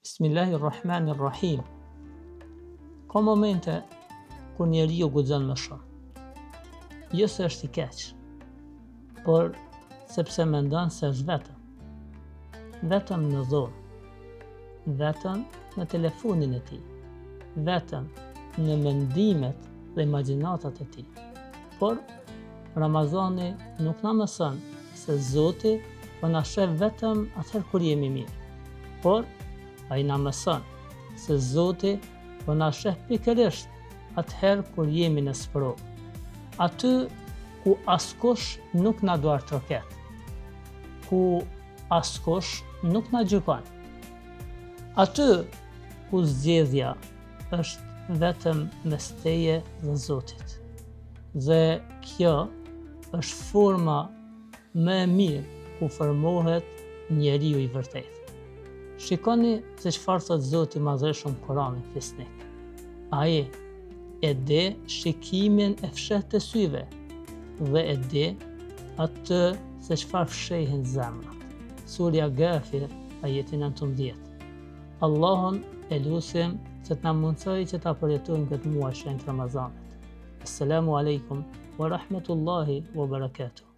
Bismillahirrahmanirrahim. Ka momente kur njeriu guxon më shumë. Jo se është i keq, por sepse mendon se është vetëm në dhunë, vetëm në telefonin e tij, vetëm në mendimet dhe imagjinatat e tij. Por Ramazani nuk na mëson se Zoti po na sheh vetëm atëherë kur jemi mirë, por ai na mëson se Zoti po na sheh pikërisht atëherë kur jemi në sprovë, aty ku askush nuk na duar troket, ku askush nuk na gjykon, aty ku zgjedhja është vetëm mes teje dhe Zotit. Dhe kjo është forma më e mirë ku formohet njeriu i vërtetë. Shikoni se çfarë thot Zoti i Madhëshëm në Kur'anin Fisnik. Ai e di shikimin e fshehtë të syve dhe e di atë se çfarë fshehin zemrat. Surja Ghafir, ajeti 19. Allahun e lutim që të na mundsoj që ta përjetojmë këtë muaj shenjtë Ramazanit. Assalamu alaikum wa rahmatullahi wa barakatuh.